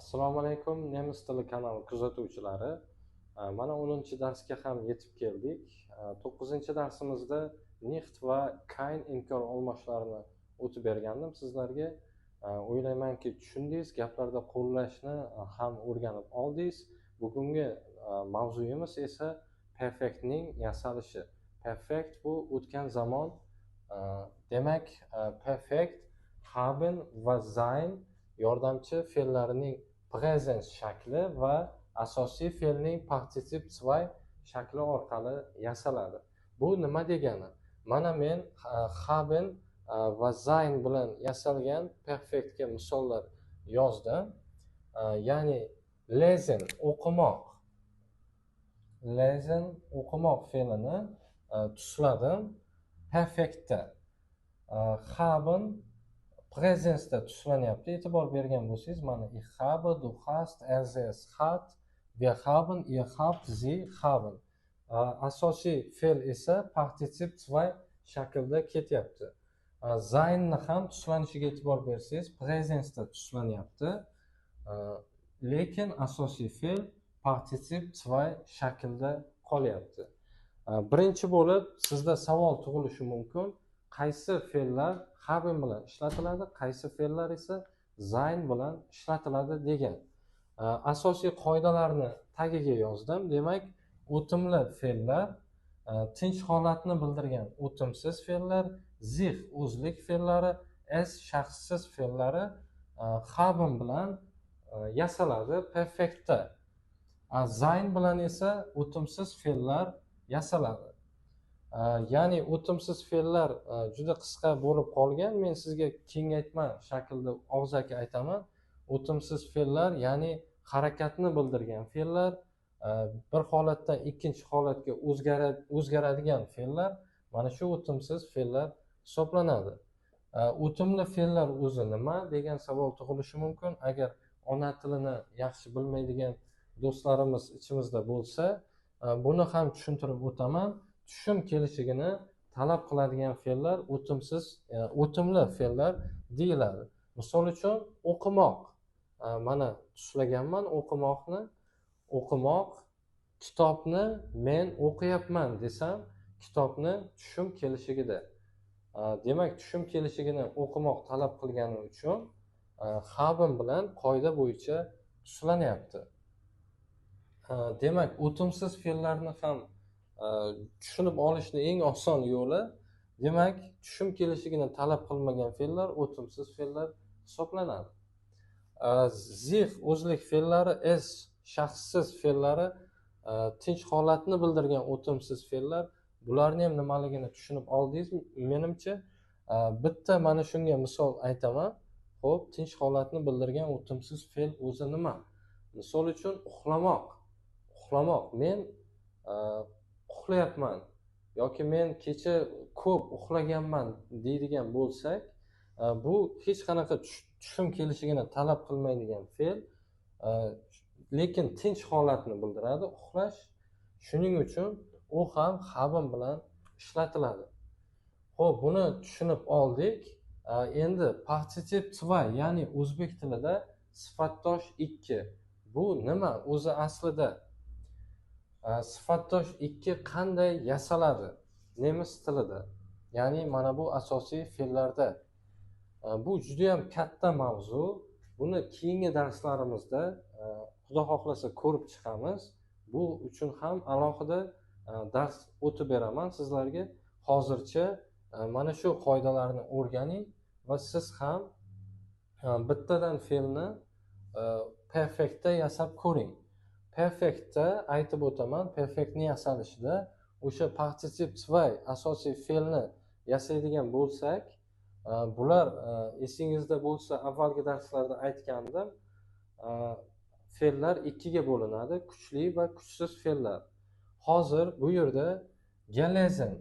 Assalomu alaykum, Nemis tili kanali kuzatuvchilari. Mana 10-darsga ham yetib keldik. 9-darsimizda Nicht va Kein inkor olmoshlarini o'tib bergandim sizlarga. O'ylaymanki tushundingiz, gaplarda qo'llashni ham o'rganib oldingiz. Bugungi mavzuyimiz esa perfektning yasalishi. Perfekt bu o'tgan zamon. Demak, perfekt haben va sein yordamchi fe'llarining present shakli va asosiy fe'lning partitip 2 shakli orqali yasaladi. Bu nima degani? Mana men haben va sein bilan yasalgan perfektga misollar yozdim. Ya'ni lesen o'qimoq. Lesen o'qimoq fe'lini tusladim perfektda. Haben prezentsda tuslanyapti. E'tibor bergan bo'lsangiz, mana ich habe, du hast, er es hat, wir haben, ihr habt, sie haben. Asosiy fe'l esa partitip 2 shaklda ketyapti. Seinni ham tuslanishiga e'tibor bersangiz, prezentsda tuslanyapti. Lekin asosiy fe'l partitip 2 shaklda qolyapti. Birinchi bo'lib sizda savol tug'ilishi mumkin. Qaysi fe'llar haben bilan ishlatiladi, qaysi fe'llar esa sein bilan ishlatiladi degan. Asosiy qoidalarni tagiga yozdim. Demak, o'timli fe'llar, tinch holatni bildirgan o'timsiz fe'llar, sich o'zlik fe'llari, es shaxssiz fe'llari haben bilan yasaladi perfektda. Sein bilan esa o'timsiz fe'llar yasaladi. Ya'ni o'timsiz fe'llar juda qisqa bo'lib qolgan. Men sizga kengaytma shaklda og'zaki aytaman. O'timsiz fe'llar, ya'ni harakatni bildirgan fe'llar, bir holatdan ikkinchi holatga o'zgaradigan fe'llar, mana shu o'timsiz fe'llar hisoblanadi. O'timli fe'llar o'zi nima degan savol tug'ilishi mumkin. Agar ona tilini yaxshi bilmaydigan do'stlarimiz ichimizda bo'lsa, buni ham tushuntirib o'taman. Tushum kelishigini talab qiladigan fe'llar o'timli fe'llar deyiladi. Misol uchun o'qimoq. Mana tuslaganman o'qimoqni. O'qimoq, kitobni men o'qiyapman desam, kitobni tushum kelishigida. Demak, tushum kelishigini o'qimoq talab qilgani uchun haben bilan qoida bo'yicha tuslanyapti. Demak, o'timsiz fe'llarni ham tushunib olishni eng oson yo'li, demak, tushum kelishigini talab qilmagan fe'llar o'timsiz fe'llar hisoblanadi. Sich o'zlik fe'llari, es shaxssiz fe'llari, tinch holatni bildirgan o'timsiz fe'llar, bularni ham nimaligini tushunib oldingiz menimcha. Bitta mana shunga misol aytaman. Xo'p, tinch holatni bildirgan o'timsiz fe'l o'zi nima? Misol uchun uxlamoq. Uxlamoq, men uxlayapman yoki men kecha ko'p uxlaganman deydigan bo'lsak, bu hech qanaqa tushum kelishigini talab qilmaydigan fe'l, lekin tinch holatni bildiradi, uxlash. Shuning uchun u ham haben bilan ishlatiladi. Xo'p, buni tushunib oldik. Endi partitip 2, ya'ni o'zbek tilida sifatdosh 2. Bu nima o'zi aslida? Sifatdosh 2 qanday yasaladi nemis tilida? Ya'ni mana bu asosiy fe'llarda. Bu juda ham katta mavzu. Buni keyingi darslarimizda Xudo xohlasa ko'rib chiqamiz. Bu uchun ham alohida dars o'tib beraman sizlarga. Hozircha mana shu qoidalarni o'rganing va siz ham bittadan fe'lni perfektda yasab ko'ring. Perfektda aytib o'taman, perfektni yasalishida o'sha partitip 2 asosiy fe'lni yasaydigan bo'lsak, bular esingizda bo'lsa, avvalgi darslarda aytgandim, fe'llar 2 ga bo'linadi, kuchli va kuchsiz fe'llar. Hozir bu yerda gelesen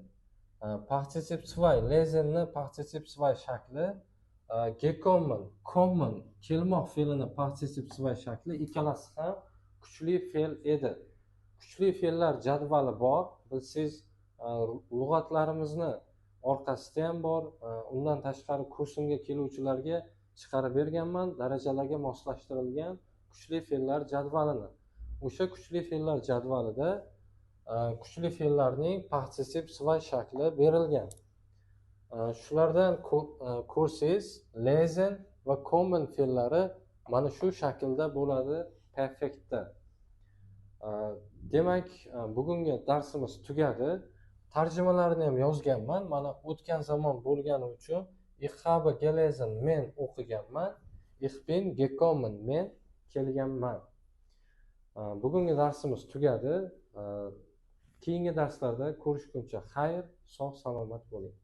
partitip 2, lesenni partitip 2 shakli, gekommen, kommen, kelmoq fe'lini partitip 2 shakli, ikkalasi ham kuchli fe'l edi. Kuchli fe'llar jadvali bor. Siz lug'atlarimizni orqasida ham bor. Undan tashqari kursimga keluvchilarga chiqarib berganman. Darajalarga moslashtirilgan kuchli fe'llar jadvalini. O'sha kuchli fe'llar jadvalida kuchli fe'llarning partisip svay shakli berilgan. Shulardan kursiz, lesen va kommen fe'llari mana shu shaklda bo'ladi perfektda. Demak, bugungi darsimiz tugadi. Tarjimalarni ham yozganman. Mana o'tgan zamon bo'lgani uchun ich habe gelesen men o'qiganman. Ich bin gekommen men kelganman. Bugungi darsimiz tugadi. Keyingi darslarda ko'rishguncha xayr, sog' salomat bo'ling.